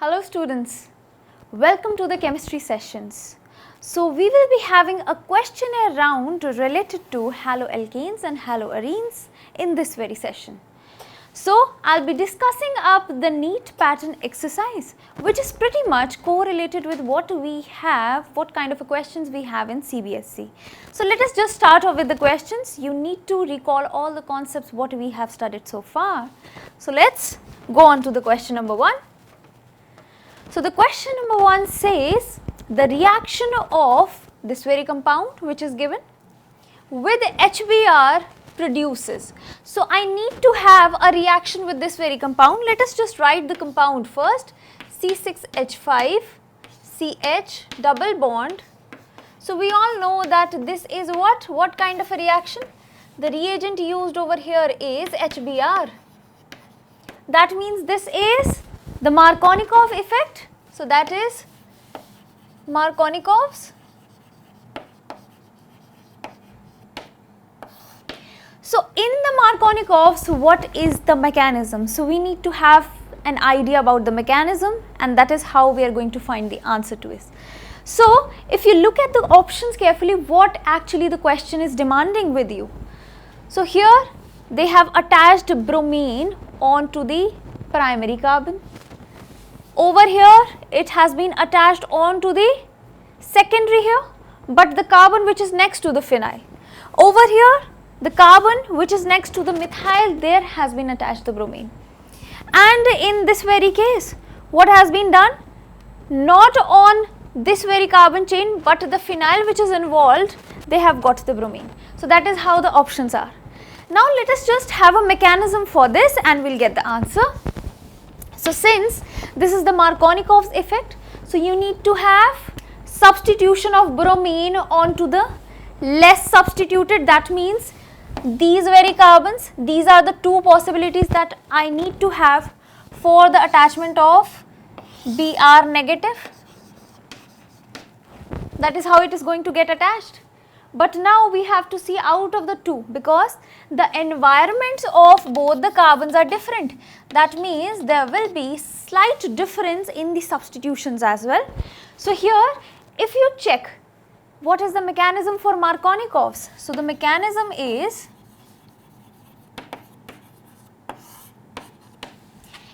Hello students, welcome to the chemistry sessions. So we will be having a questionnaire round related to haloalkanes and haloarenes in this very session. So I'll be discussing up the neat pattern exercise, which is pretty much correlated with what we have, what kind of questions we have in CBSE. So let us just start off with the questions. You need to recall all the concepts what we have studied so far. So let's go on to the question number 1. So the question number 1 says the reaction of this very compound which is given with HBr produces. So I need to have a reaction with this very compound. Let us just write the compound first. C6H5 CH double bond. So we all know that this is what kind of a reaction? The reagent used over here is HBr. That means this is the Markovnikov effect. So that is Markovnikov's. So in the Markovnikov's, what is the mechanism? So we need to have an idea about the mechanism, and that is how we are going to find the answer to it. So if you look at the options carefully, what actually the question is demanding with you. So here they have attached bromine onto the primary carbon. Over here it has been attached onto the secondary here, but the carbon which is next to the phenyl. Over here the carbon which is next to the methyl, there has been attached the bromine. And in this very case, what has been done? Not on this very carbon chain, but the phenyl which is involved, they have got the bromine. So that is how the options are. Now let us just have a mechanism for this and we'll get the answer. So since this is the Markovnikov's effect, so you need to have substitution of bromine onto the less substituted. That means these very carbons, these are the two possibilities that I need to have for the attachment of Br negative. That is how it is going to get attached. But now we have to see out of the two, because the environments of both the carbons are different. That means there will be slight difference in the substitutions as well. So here if you check what is the mechanism for Markovnikov's. So the mechanism is,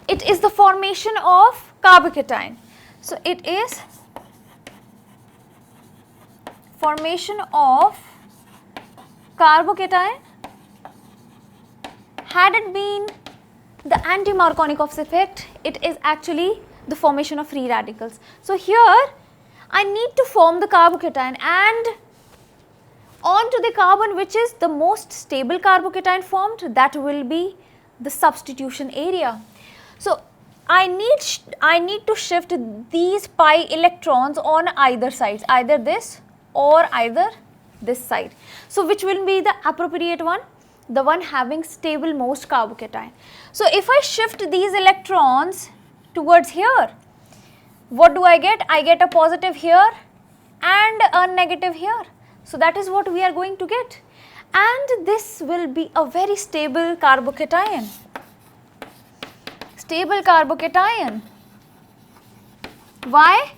it is the formation of carbocation. So it is formation of carbocation. Had it been the anti-Markovnikov's effect, it is actually the formation of free radicals. So here I need to form the carbocation, and onto the carbon which is the most stable carbocation formed, that will be the substitution area. So I need to shift these pi electrons on either sides, either this or either this side. So which will be the appropriate one? The one having stable most carbocation. So if I shift these electrons towards here, what do I get? I get a positive here and a negative here. So that is what we are going to get. And this will be a very stable carbocation. Stable carbocation. Why?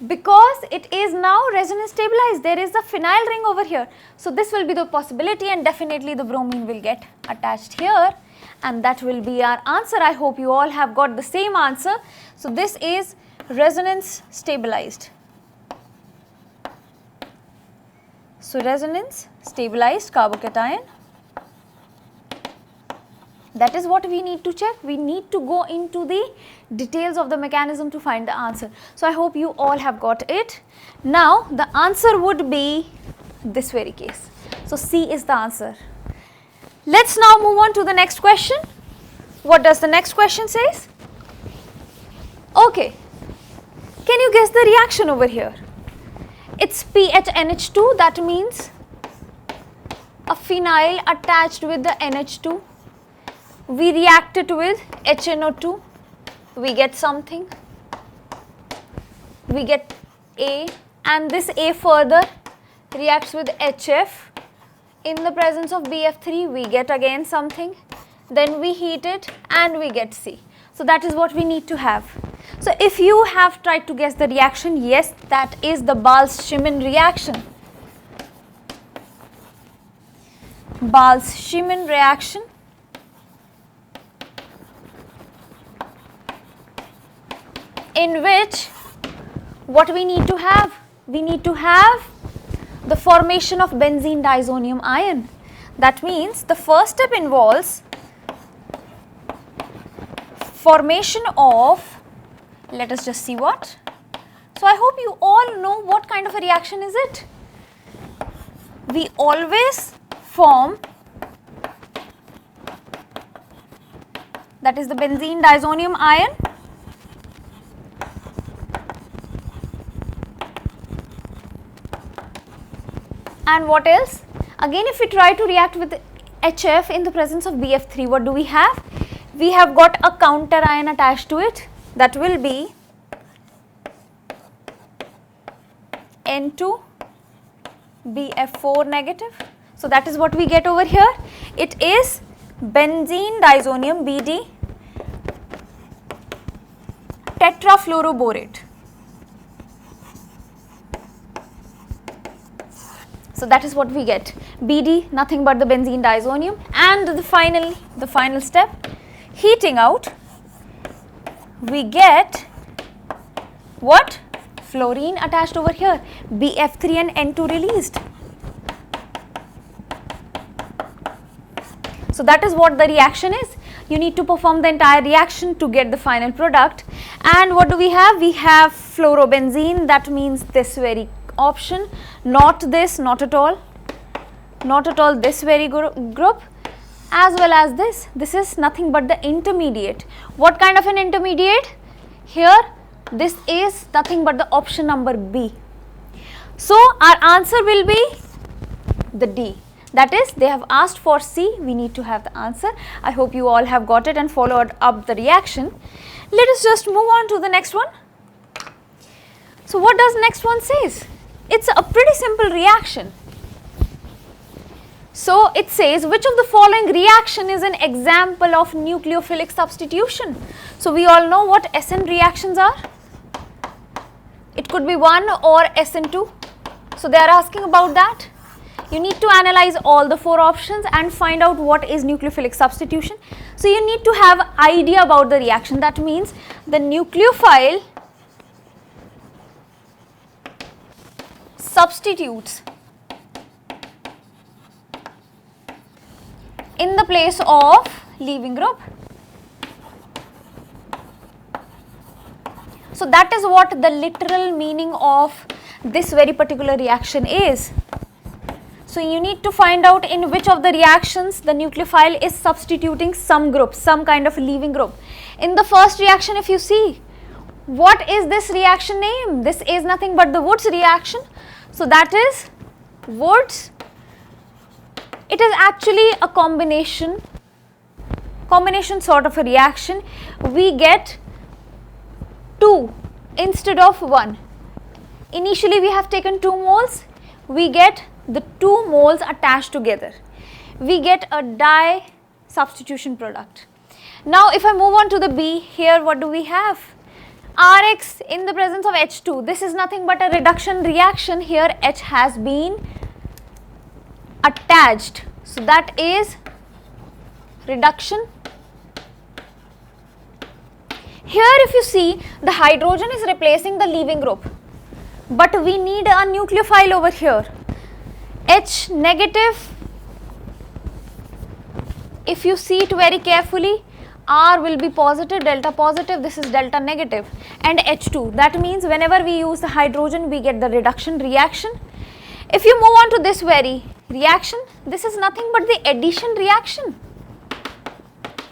Because it is now resonance stabilized. There is a phenyl ring over here. So this will be the possibility, and definitely the bromine will get attached here, and that will be our answer. I hope you all have got the same answer. So this is resonance stabilized. So resonance stabilized carbocation. That is what we need to check. We need to go into the details of the mechanism to find the answer. So I hope you all have got it. Now the answer would be this very case. So C is the answer. Let's now move on to the next question. What does the next question says? Okay, can you guess the reaction over here? It's PHNH2, that means a phenyl attached with the NH2. We react it with HNO2, we get something, we get A, and this A further reacts with HF. In the presence of BF3, we get again something, then we heat it and we get C. So that is what we need to have. So if you have tried to guess the reaction, yes, that is the Bals-Schimmeln reaction. Bals-Schimmeln reaction. In which what we need to have? We need to have the formation of benzene diazonium ion. That means the first step involves formation of, let us just see what. So I hope you all know what kind of a reaction is it. We always form, that is the benzene diazonium ion, and what else? Again, if we try to react with HF in the presence of BF3, what do we have? We have got a counter ion attached to it, that will be N2 BF4 negative. So that is what we get over here. It is benzene diazonium BD tetrafluoroborate. So that is what we get. BD, nothing but the benzene diazonium, and the final step, heating out, we get what? Fluorine attached over here, BF3 and N2 released. So that is what the reaction is. You need to perform the entire reaction to get the final product. And what do we have? We have fluorobenzene, that means this very option, not this, not at all, this very group, as well as this is nothing but the intermediate. What kind of an intermediate? Here this is nothing but the option number B. So our answer will be the D. That is, they have asked for C, we need to have the answer. I hope you all have got it and followed up the reaction. Let us just move on to the next one. So what does next one says? It's a pretty simple reaction. So it says, which of the following reaction is an example of nucleophilic substitution? So we all know what SN reactions are. It could be 1 or SN2. So they are asking about that. You need to analyze all the 4 options and find out what is nucleophilic substitution. So you need to have idea about the reaction. That means the nucleophile substitutes in the place of leaving group. So that is what the literal meaning of this very particular reaction is. So you need to find out in which of the reactions the nucleophile is substituting some group, some kind of leaving group. In the first reaction, if you see, what is this reaction name? This is nothing but the Woods reaction. So that is Woods. It is actually a combination sort of a reaction. We get 2 instead of 1. Initially we have taken 2 moles, we get the 2 moles attached together. We get a di substitution product. Now if I move on to the B, here what do we have? Rx in the presence of H2. This is nothing but a reduction reaction. Here H has been attached. So that is reduction. Here if you see, the hydrogen is replacing the leaving group, but we need a nucleophile over here. H negative, if you see it very carefully, R will be positive, delta positive, this is delta negative, and H2. That means whenever we use the hydrogen, we get the reduction reaction. If you move on to this very reaction, this is nothing but the addition reaction.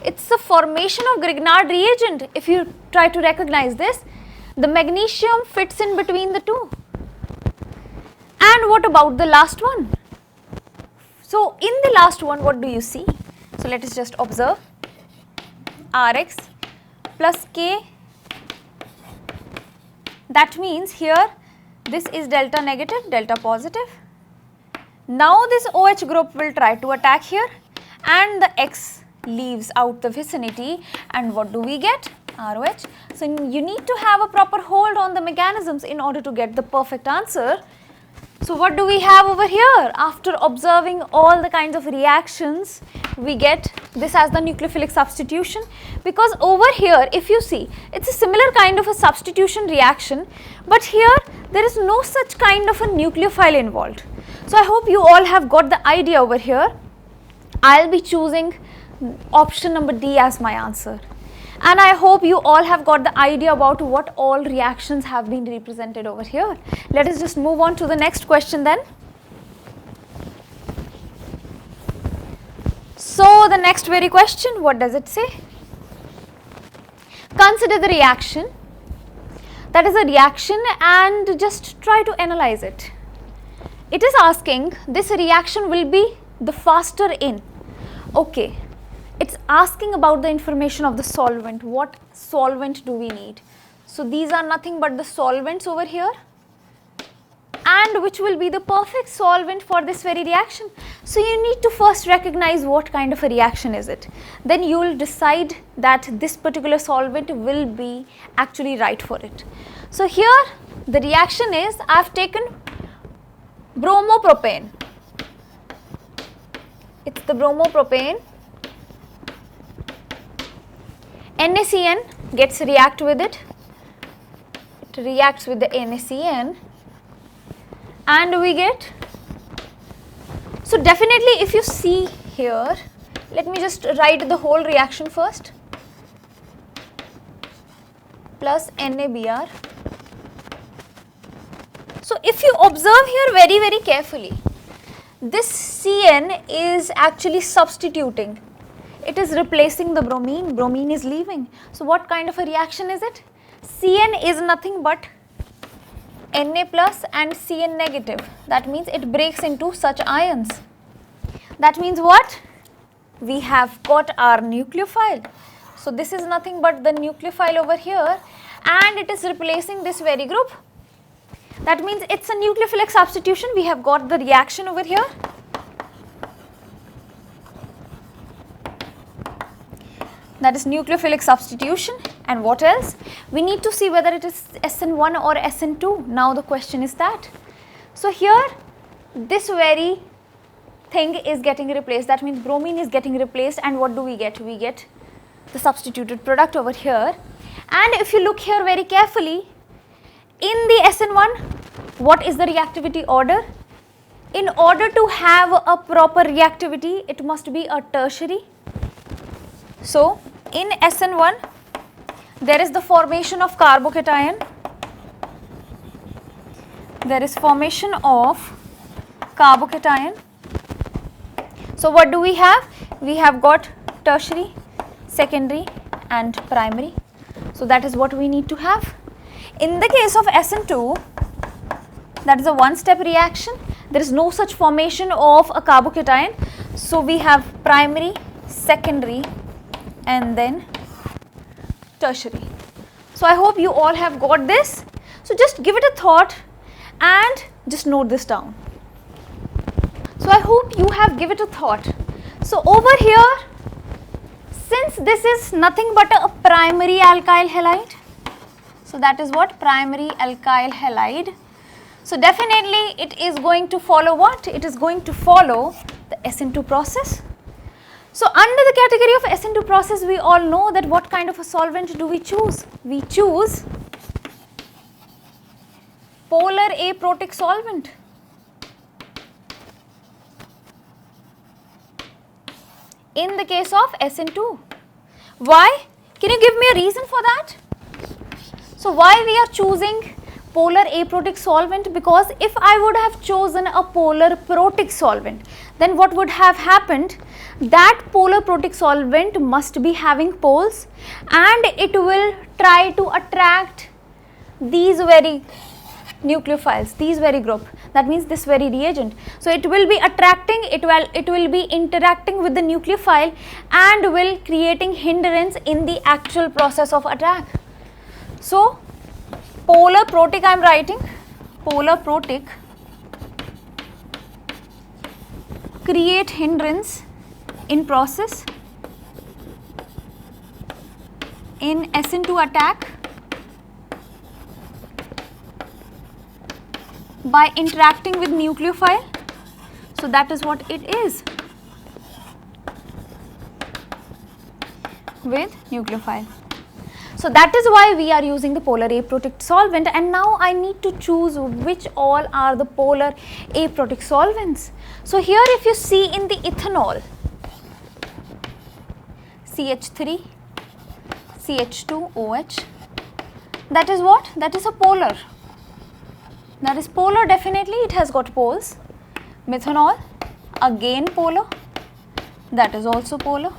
It's the formation of Grignard reagent. If you try to recognize this, the magnesium fits in between the 2. And what about the last one? So in the last one, what do you see? So let us just observe. Rx plus K, that means here this is delta negative, delta positive. Now this OH group will try to attack here and the X leaves out the vicinity, and what do we get? ROH. So you need to have a proper hold on the mechanisms in order to get the perfect answer. So what do we have over here? After observing all the kinds of reactions, we get this as the nucleophilic substitution, because over here if you see, it's a similar kind of a substitution reaction, but here there is no such kind of a nucleophile involved. So I hope you all have got the idea over here. I'll be choosing option number D as my answer. And I hope you all have got the idea about what all reactions have been represented over here. Let us just move on to the next question then. So the next very question, what does it say? Consider the reaction. That is a reaction and just try to analyze it. It is asking this reaction will be the faster in. Okay. It's asking about the information of the solvent. What solvent do we need? So these are nothing but the solvents over here, and which will be the perfect solvent for this very reaction. So you need to first recognize what kind of a reaction is it. Then you will decide that this particular solvent will be actually right for it. So here the reaction is, I have taken bromopropane. It's the bromopropane. NaCN gets react with it. It reacts with the NaCN and we get, so definitely if you see here, let me just write the whole reaction first, plus NaBr. So if you observe here very carefully, this CN is actually substituting. It is replacing the bromine, bromine is leaving. So what kind of a reaction is it? CN is nothing but Na plus and Cn negative. That means it breaks into such ions. That means what? We have got our nucleophile. So this is nothing but the nucleophile over here and it is replacing this very group. That means it's a nucleophilic substitution. We have got the reaction over here. That is nucleophilic substitution. And what else? We need to see whether it is SN1 or SN2. Now the question is that. So here this very thing is getting replaced. That means bromine is getting replaced and what do we get? We get the substituted product over here. And if you look here very carefully, in the SN1, what is the reactivity order? In order to have a proper reactivity, it must be a tertiary. So in SN1, there is the formation of carbocation. There is formation of carbocation. So what do we have? We have got tertiary, secondary and primary. So that is what we need to have. In the case of SN2, that is a one-step reaction. There is no such formation of a carbocation. So we have primary, secondary and then tertiary. So I hope you all have got this. So just give it a thought and just note this down. So I hope you have given it a thought. So over here, since this is nothing but a primary alkyl halide, so that is what? Primary alkyl halide. So definitely it is going to follow what? It is going to follow the SN2 process. So under the category of SN2 process, we all know that what kind of a solvent do we choose? We choose polar aprotic solvent. In the case of SN2. Why? Can you give me a reason for that? So why we are choosing polar aprotic solvent? Because if I would have chosen a polar protic solvent, then what would have happened? That polar protic solvent must be having poles and it will try to attract these very nucleophiles, these very group. That means this very reagent. So it will be attracting, it will be interacting with the nucleophile and will creating hindrance in the actual process of attack. So polar protic I am writing, polar protic create hindrance in process in SN2 attack by interacting with nucleophile. So that is what it is, with nucleophile. So that is why we are using the polar aprotic solvent, and now I need to choose which all are the polar aprotic solvents. So here if you see in the ethanol, CH3, CH2OH, that is what? That is a polar. That is polar, definitely it has got poles. Methanol, again polar, that is also polar.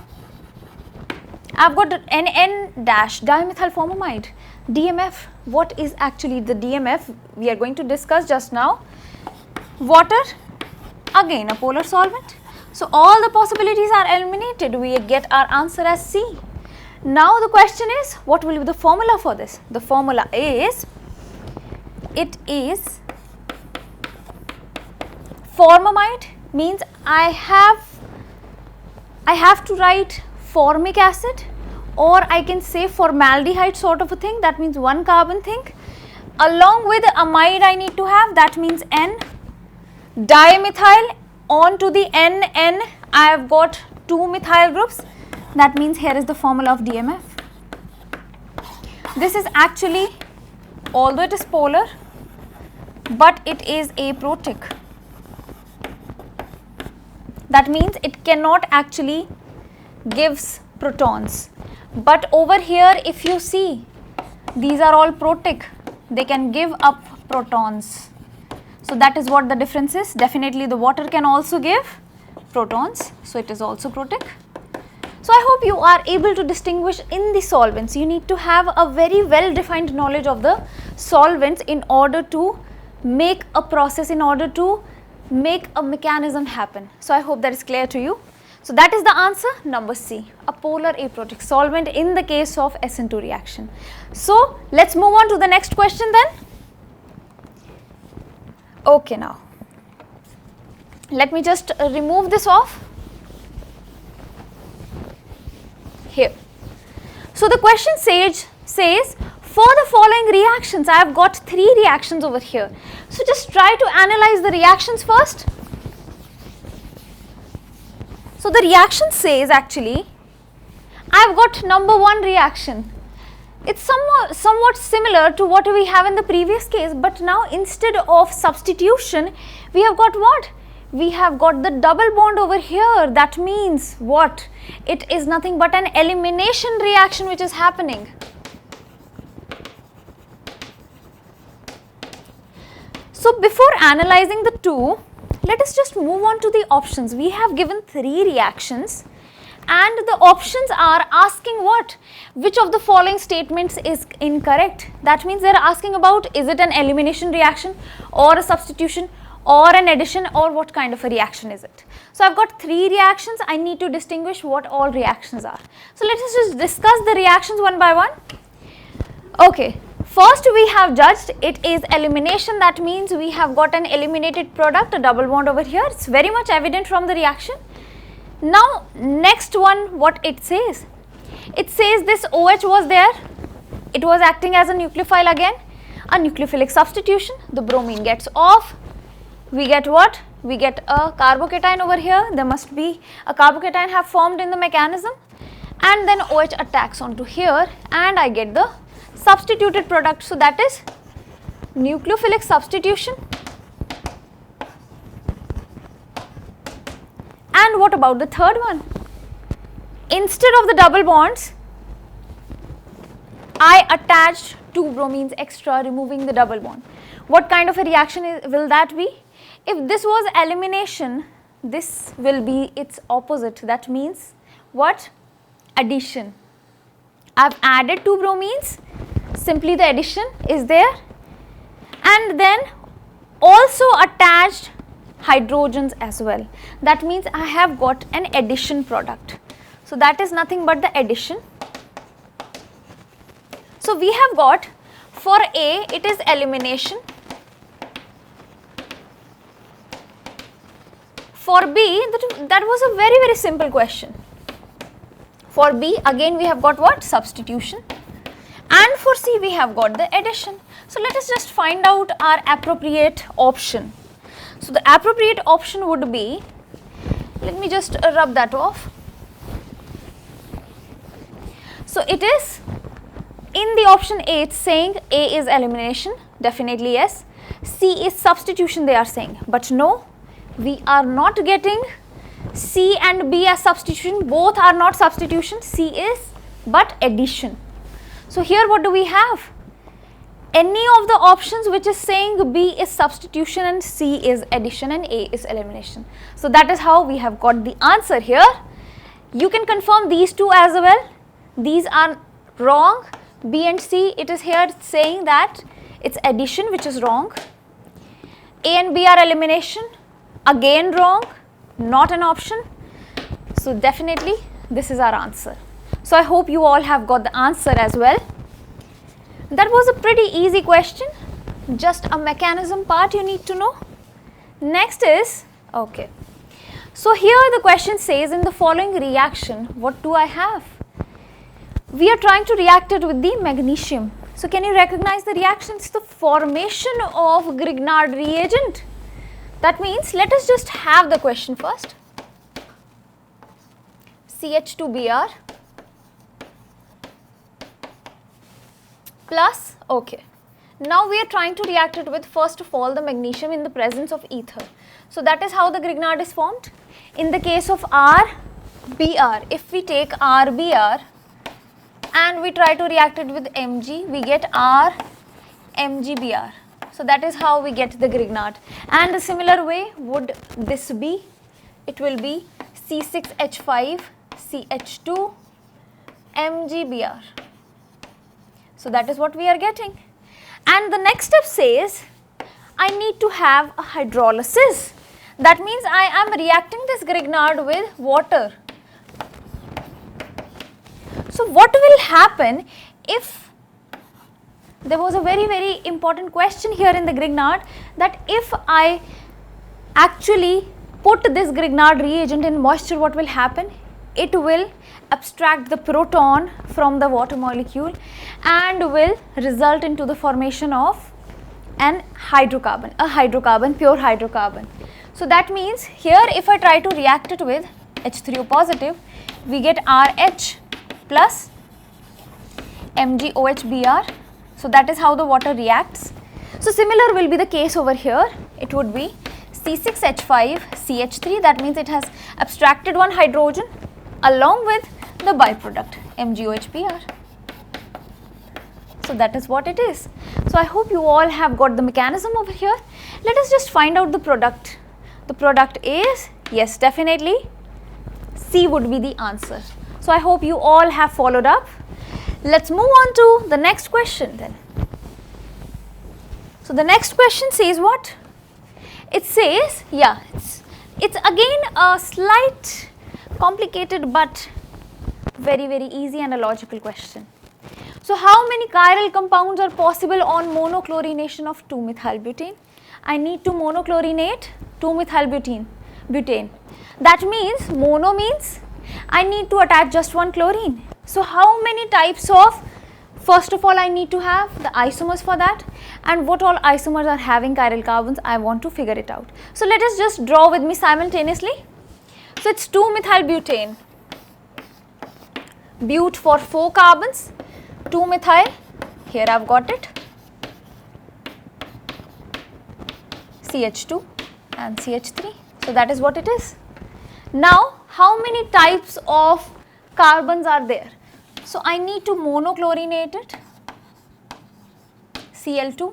I have got NN dash dimethyl formamide, DMF. What is actually the DMF? We are going to discuss just now. Water, again a polar solvent. So all the possibilities are eliminated. We get our answer as C. Now the question is, what will be the formula for this? The formula is, it is formamide, means I have to write formic acid, or I can say formaldehyde sort of a thing, that means one carbon thing. Along with amide I need to have, that means N. Dimethyl, on to the NN I have got 2 methyl groups, that means here is the formula of DMF. This is actually, although it is polar, but it is aprotic. That means it cannot actually gives protons. But over here if you see, these are all protic, they can give up protons. So that is what the difference is. Definitely the water can also give protons, so it is also protic. So I hope you are able to distinguish in the solvents. You need to have a very well defined knowledge of the solvents in order to make a process, in order to make a mechanism happen. So I hope that is clear to you. So that is the answer, number C, a polar aprotic solvent in the case of SN2 reaction. So let's move on to the next question then. Okay, now let me just remove this off here. So the question says for the following reactions, I have got 3 reactions over here. So just try to analyze the reactions first. So the reaction says, actually I have got number 1 reaction. It's somewhat similar to what we have in the previous case, but now instead of substitution we have got what? We have got the double bond over here. That means what? It is nothing but an elimination reaction which is happening. So before analyzing the two, let us just move on to the options. We have given 3 reactions and the options are asking what? Which of the following statements is incorrect? That means they are asking about, is it an elimination reaction or a substitution or an addition, or what kind of a reaction is it? So I have got 3 reactions. I need to distinguish what all reactions are. So let us just discuss the reactions one by one. Okay. First we have judged it is elimination, that means we have got an eliminated product, a double bond over here. It's very much evident from the reaction. Now next one, what it says? It says this OH was there, it was acting as a nucleophile again, a nucleophilic substitution, the bromine gets off, we get what? We get a carbocation over here, there must be a carbocation have formed in the mechanism, and then OH attacks onto here and I get the substituted product. So that is nucleophilic substitution. And what about the third one? Instead of the double bonds, I attached 2 bromines extra, removing the double bond. What kind of a reaction will that be? If this was elimination, this will be its opposite. That means what? Addition. I have added 2 bromines, simply the addition is there, and then also attached hydrogens as well. That means I have got an addition product. So that is nothing but the addition. So we have got, for A it is elimination, for B that was a very simple question. For B again we have got what? Substitution. for C we have got the addition. So let us just find out our appropriate option. So the appropriate option would be, let me just rub that off. So it is in the option A, it's saying A is elimination, definitely yes. C is substitution they are saying, but no, we are not getting C and B as substitution, both are not substitution, C is but addition. So here what do we have? Any of the options which is saying B is substitution and C is addition and A is elimination. So that is how we have got the answer here. You can confirm these two as well. These are wrong. B and C, it is here saying that it's addition, which is wrong. A and B are elimination, again wrong, not an option. So definitely this is our answer. So I hope you all have got the answer as well. That was a pretty easy question, just a mechanism part you need to know. Next is, okay, so here the question says, in the following reaction, what do I have? We are trying to react it with the magnesium. So can you recognize the reaction? It's the formation of Grignard reagent. That means, let us just have the question first. CH2Br plus, okay. Now we are trying to react it with, first of all, the magnesium in the presence of ether. So that is how the Grignard is formed. In the case of RBr, if we take RBr and we try to react it with Mg, we get RMgBr. So that is how we get the Grignard. And a similar way would this be? It will be C6H5CH2 MgBr. So that is what we are getting. And the next step says, I need to have a hydrolysis. That means I am reacting this Grignard with water. So what will happen if, there was a very important question here in the Grignard, that if I actually put this Grignard reagent in moisture, what will happen? It will abstract the proton from the water molecule and will result into the formation of an hydrocarbon, pure hydrocarbon. So that means here if I try to react it with H3O positive, we get RH plus MgOHBr. So that is how the water reacts. So similar will be the case over here. It would be C6H5CH3, that means it has abstracted one hydrogen along with the byproduct MgOHBr. So that is what it is. So I hope you all have got the mechanism over here. Let us just find out the product. The product is, yes, definitely C would be the answer. So I hope you all have followed up. Let's move on to the next question then. So the next question says what? It says, yeah, it's again a slight complicated but very easy and a logical question. So how many chiral compounds are possible on monochlorination of 2-methylbutane? I need to monochlorinate 2-methylbutane. That means mono means I need to attach just one chlorine. So how many types of, first of all I need to have the isomers for that, and what all isomers are having chiral carbons, I want to figure it out. So let us just draw with me simultaneously. So it's 2-methylbutane, but for 4 carbons, 2-methyl, here I have got it, CH2 and CH3. So that is what it is. Now how many types of carbons are there? So I need to monochlorinate it, Cl2,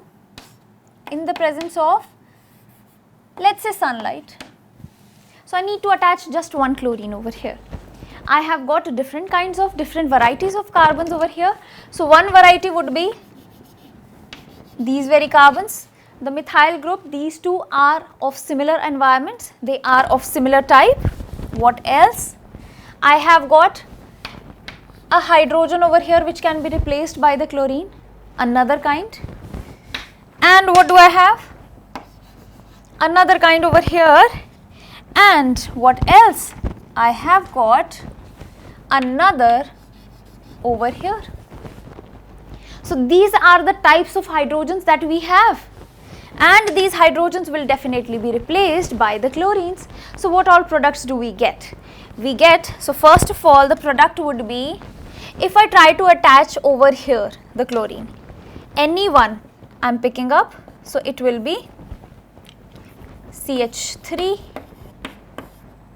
in the presence of, let's say, sunlight. So I need to attach just one chlorine over here. I have got different varieties of carbons over here. So one variety would be these very carbons, the methyl group. These two are of similar environments, they are of similar type. What else? I have got a hydrogen over here which can be replaced by the chlorine, another kind. And what do I have? Another kind over here. And what else? I have got another over here. So these are the types of hydrogens that we have, and these hydrogens will definitely be replaced by the chlorines. So what all products do we get? We get, so first of all, the product would be, if I try to attach over here the chlorine, any one I am picking up, so it will be CH3,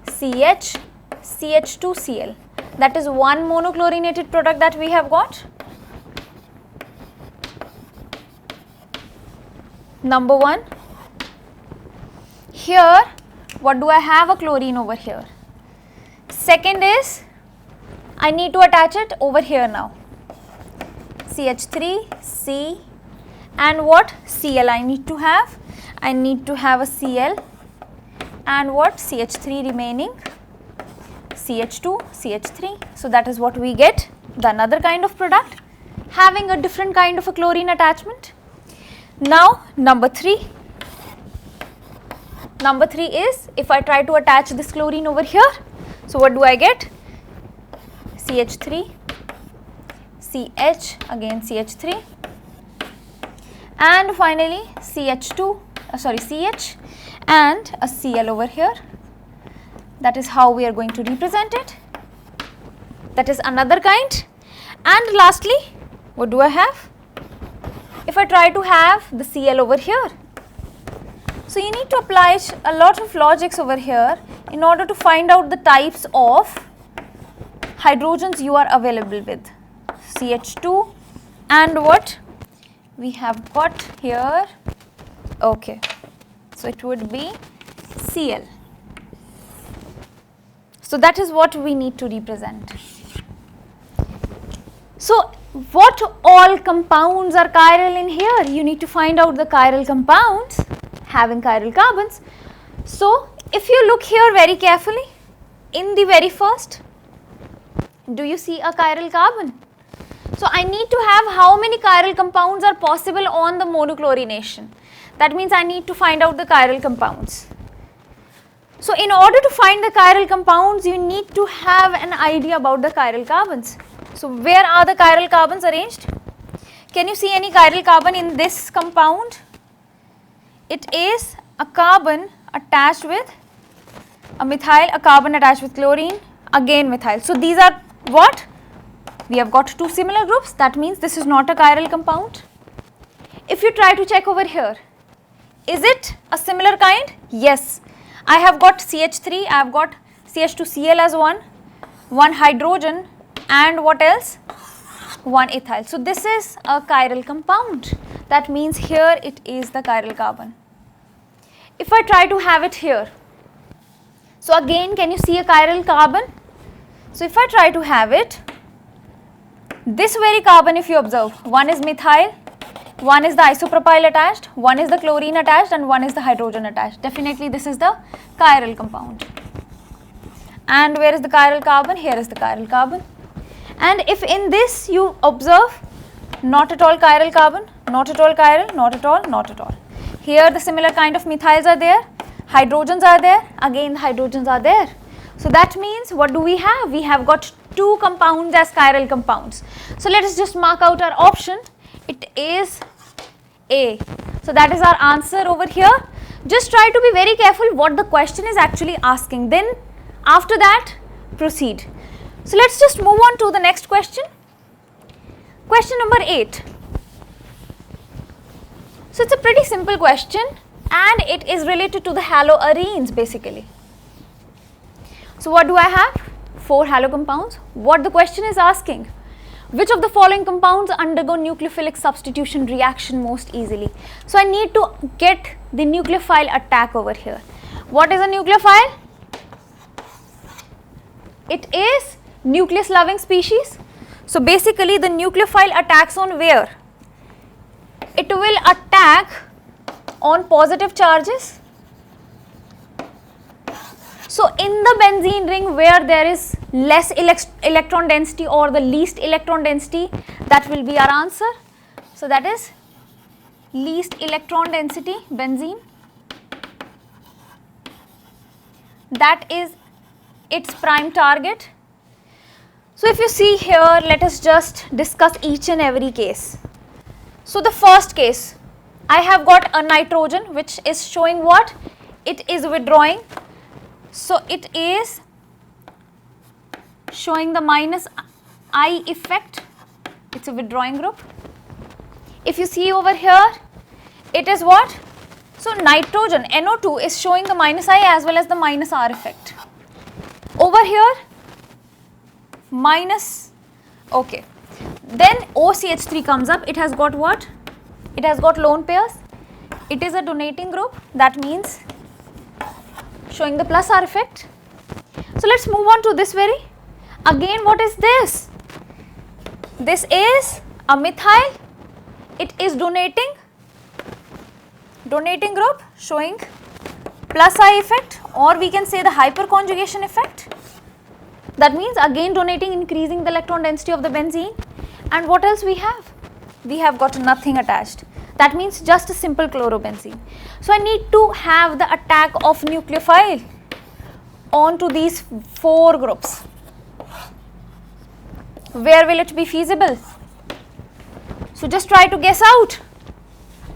CH, CH2Cl. That is one monochlorinated product that we have got. Number one. Here, what do I have? A chlorine over here. Second is, I need to attach it over here now. CH3, C, and what? Cl I need to have. I need to have a Cl and what? CH3 remaining, CH2, CH3. So that is what we get, the another kind of product having a different kind of a chlorine attachment. Now number 3. Number 3 is, if I try to attach this chlorine over here, so what do I get? CH3, CH, again CH3, and finally CH2, CH and a Cl over here. That is how we are going to represent it. That is another kind. And lastly, what do I have? If I try to have the Cl over here, so you need to apply a lot of logics over here in order to find out the types of hydrogens you are available with. CH2 and what we have got here, okay, so it would be Cl. So that is what we need to represent. So what all compounds are chiral in here? You need to find out the chiral compounds having chiral carbons. So if you look here very carefully, in the very first, do you see a chiral carbon? So I need to have how many chiral compounds are possible on the monochlorination. That means I need to find out the chiral compounds. So in order to find the chiral compounds, you need to have an idea about the chiral carbons. So where are the chiral carbons arranged? Can you see any chiral carbon in this compound? It is a carbon attached with a methyl, a carbon attached with chlorine, again methyl. So these are what? We have got two similar groups. That means this is not a chiral compound. If you try to check over here, is it a similar kind? Yes. I have got CH3, I have got CH2Cl as one hydrogen, and what else? One ethyl. So this is a chiral compound. That means here it is the chiral carbon. If I try to have it here, so again can you see a chiral carbon? So if I try to have it, this very carbon, if you observe, one is methyl, one is the isopropyl attached, one is the chlorine attached, and one is the hydrogen attached. Definitely this is the chiral compound. And where is the chiral carbon? Here is the chiral carbon. And if in this you observe, not at all chiral carbon, not at all chiral, not at all, not at all. Here the similar kind of methyls are there, hydrogens are there, again the hydrogens are there. So that means what do we have? We have got two compounds as chiral compounds. So let us just mark out our option. It is A. So that is our answer over here. Just try to be very careful what the question is actually asking. Then after that proceed. So let's just move on to the next question. Question number 8. So it's a pretty simple question and it is related to the haloarenes basically. So what do I have? 4 halo compounds. What the question is asking? Which of the following compounds undergo nucleophilic substitution reaction most easily? So I need to get the nucleophile attack over here. What is a nucleophile? It is nucleus loving species. So basically the nucleophile attacks on where? It will attack on positive charges. So in the benzene ring where there is less electron density or the least electron density, that will be our answer. So that is least electron density benzene. That is its prime target. So if you see here, let us just discuss each and every case. So the first case, I have got a nitrogen which is showing what? It is withdrawing. So it is showing the minus I effect. It's a withdrawing group. If you see over here, it is what? So nitrogen NO2 is showing the minus I as well as the minus R effect. Over here, minus, okay. Then OCH3 comes up. It has got what? It has got lone pairs. It is a donating group. That means showing the plus R effect. So let's move on to this very. Again, what is this? This is a methyl. It is donating group showing plus I effect, or we can say the hyperconjugation effect. That means again donating, increasing the electron density of the benzene. And what else we have? We have got nothing attached. That means just a simple chlorobenzene. So I need to have the attack of nucleophile onto these 4 groups. Where will it be feasible? So just try to guess out.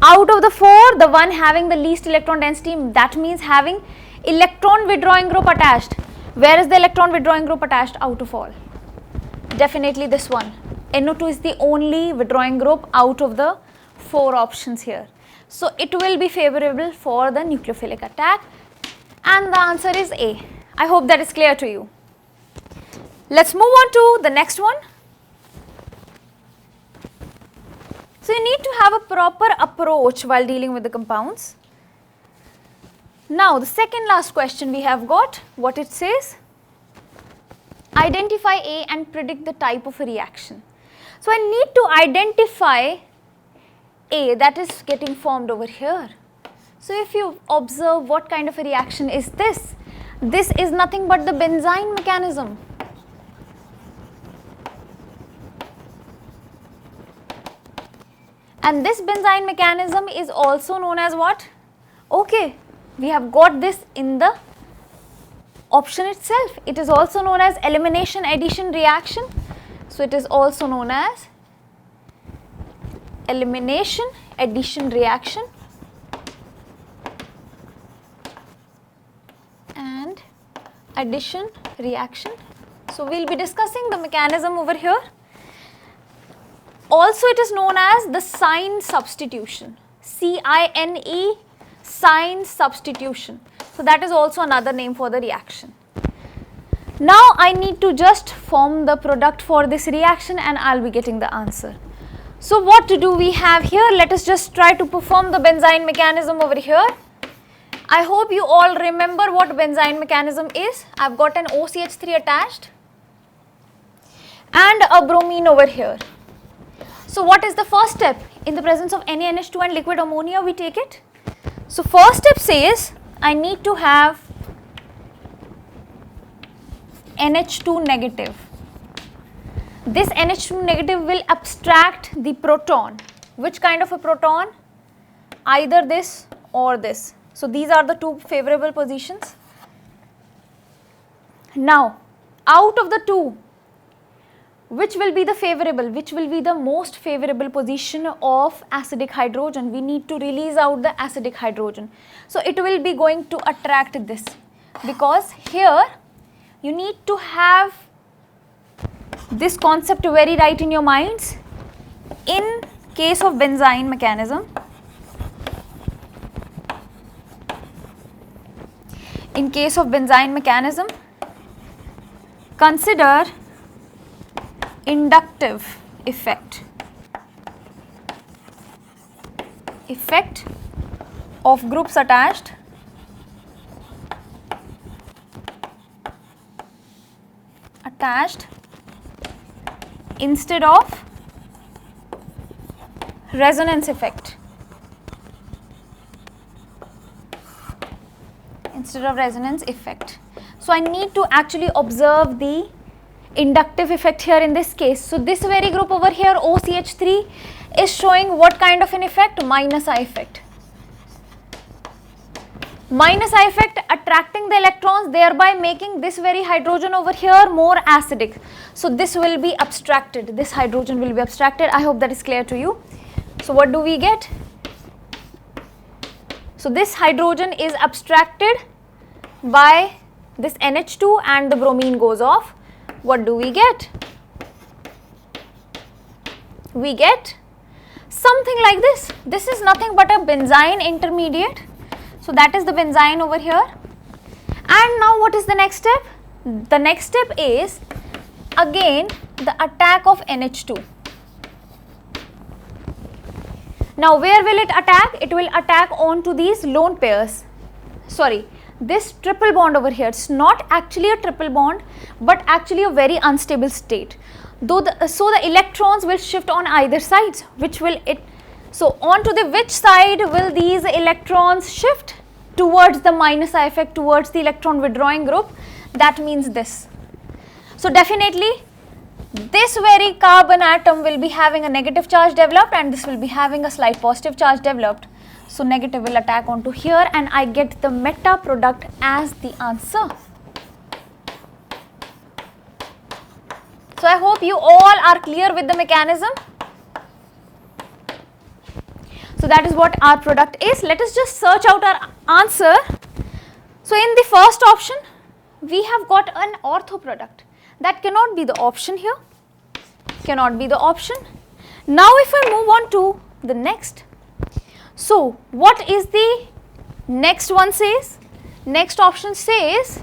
Out of the 4, the one having the least electron density, that means having electron withdrawing group attached. Where is the electron withdrawing group attached out of all? Definitely this one. NO2 is the only withdrawing group out of the 4 options here. So it will be favorable for the nucleophilic attack, and the answer is A. I hope that is clear to you. Let's move on to the next one. So you need to have a proper approach while dealing with the compounds. Now the second last question we have got, what it says? Identify A and predict the type of a reaction. So I need to identify A that is getting formed over here. So if you observe what kind of a reaction is this? This is nothing but the benzyne mechanism. And this benzyne mechanism is also known as what? Okay, we have got this in the option itself. It is also known as elimination addition reaction. So it is also known as elimination addition reaction and addition reaction. So we will be discussing the mechanism over here. Also it is known as the sign substitution, C-I-N-E, sign substitution. So that is also another name for the reaction. Now I need to just form the product for this reaction and I will be getting the answer. So what do we have here? Let us just try to perform the benzyne mechanism over here. I hope you all remember what benzyne mechanism is. I have got an OCH3 attached and a bromine over here. So what is the first step? In the presence of NaNH2 and liquid ammonia, we take it. So first step says I need to have NH2 negative. This NH2 negative will abstract the proton. Which kind of a proton? Either this or this. So these are the 2 favorable positions. Now out of the 2, which will be the favorable, which will be the most favorable position of acidic hydrogen? We need to release out the acidic hydrogen. So it will be going to attract this, because here you need to have this concept very right in your minds. In case of benzyne mechanism, consider inductive effect of groups attached instead of resonance effect. So I need to actually observe the inductive effect here in this case. So this very group over here, OCH3, is showing what kind of an effect? Minus I effect. Minus I effect attracting the electrons, thereby making this very hydrogen over here more acidic. So this will be abstracted, this hydrogen will be abstracted. I hope that is clear to you. So what do we get? So this hydrogen is abstracted by this NH2 and the bromine goes off. What do we get? We get something like this. This is nothing but a benzyne intermediate. So that is the benzyne over here. And now what is the next step? The next step is again the attack of NH2. Now where will it attack? It will attack onto these lone pairs. Sorry, this triple bond over here. It's not actually a triple bond but actually a very unstable state. So the electrons will shift on either sides, which will so onto the which side will these electrons shift? Towards the minus I effect, towards the electron withdrawing group. That means this. So definitely this very carbon atom will be having a negative charge developed and this will be having a slight positive charge developed. So negative will attack onto here and I get the meta product as the answer. So I hope you all are clear with the mechanism. So that is what our product is. Let us just search out our answer. So in the first option, we have got an ortho product. That cannot be the option here. Cannot be the option. Now if I move on to the next. So what is the next one says? Next option says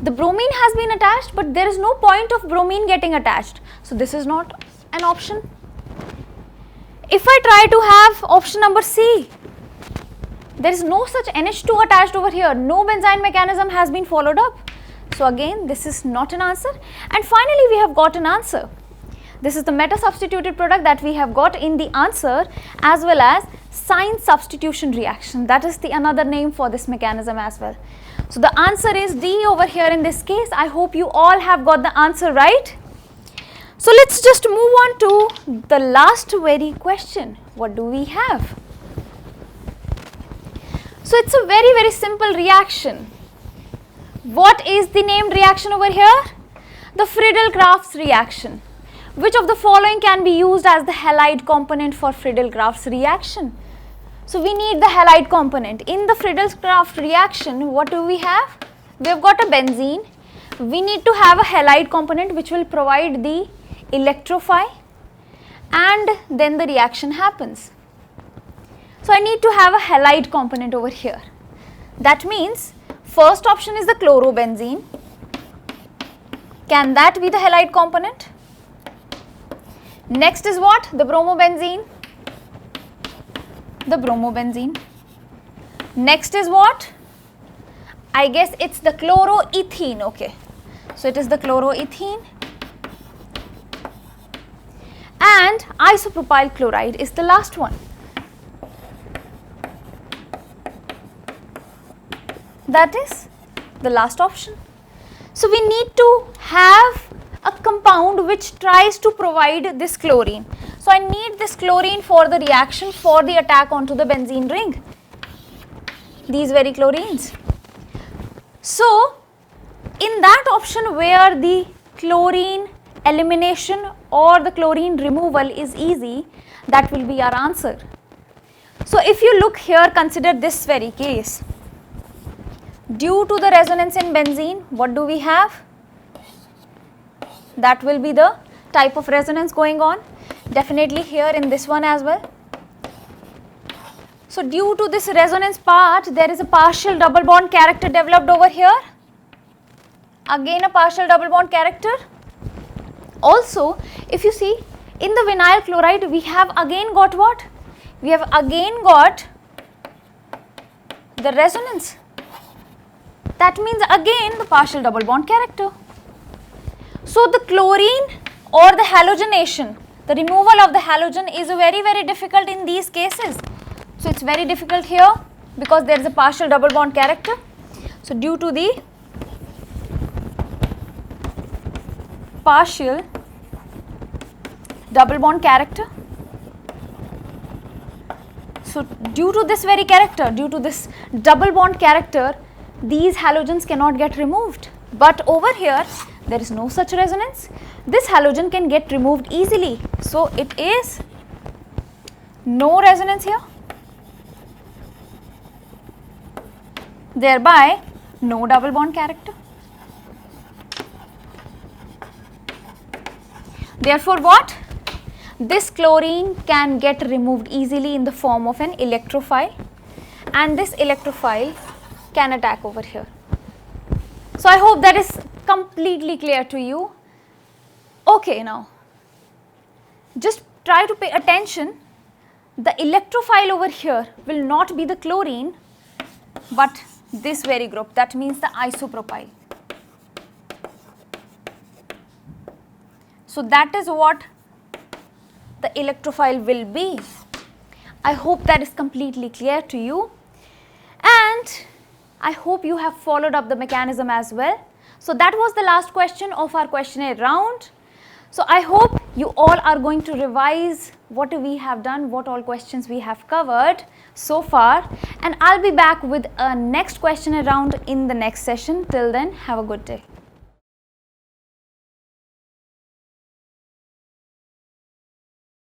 the bromine has been attached but there is no point of bromine getting attached. So this is not an option. If I try to have option number C, there is no such NH2 attached over here. No benzyne mechanism has been followed up. So again this is not an answer. And finally we have got an answer. This is the meta substituted product that we have got in the answer as well as sign substitution reaction. That is the another name for this mechanism as well. So the answer is D over here in this case. I hope you all have got the answer right. So let's just move on to the last very question. What do we have? So it's a very simple reaction. What is the named reaction over here? The Friedel-Crafts reaction. Which of the following can be used as the halide component for Friedel-Crafts reaction? So we need the halide component. In the Friedel-Crafts reaction, what do we have? We have got a benzene. We need to have a halide component which will provide the electrophy and then the reaction happens. So I need to have a halide component over here. That means first option is the chlorobenzene. Can that be the halide component? Next is what? The bromobenzene. The bromobenzene. Next is what? I guess it's the chloroethene. Okay. So it is the chloroethene. And isopropyl chloride is the last one. That is the last option. So we need to have a compound which tries to provide this chlorine. So I need this chlorine for the reaction for the attack onto the benzene ring. These very chlorines. So in that option where the chlorine elimination or the chlorine removal is easy, that will be our answer. So if you look here, consider this very case. Due to the resonance in benzene, what do we have? That will be the type of resonance going on. Definitely here in this one as well. So due to this resonance part, there is a partial double bond character developed over here. Again a partial double bond character. Also, if you see in the vinyl chloride, we have again got what? We have again got the resonance. That means again the partial double bond character. So the chlorine or the halogenation, the removal of the halogen is very difficult in these cases. So it's very difficult here because there is a partial double bond character. So due to the partial double bond character, so due to this very character, due to this double bond character, these halogens cannot get removed. But over here there is no such resonance. This halogen can get removed easily. So it is no resonance here, thereby no double bond character. Therefore what? This chlorine can get removed easily in the form of an electrophile, and this electrophile can attack over here. So I hope that is completely clear to you. Okay, now just try to pay attention. The electrophile over here will not be the chlorine but this very group, that means the isopropyl. So that is what the electrophile will be. I hope that is completely clear to you, and I hope you have followed up the mechanism as well. So that was the last question of our questionnaire round. So I hope you all are going to revise what we have done, what all questions we have covered so far, and I'll be back with a next questionnaire round in the next session. Till then, have a good day.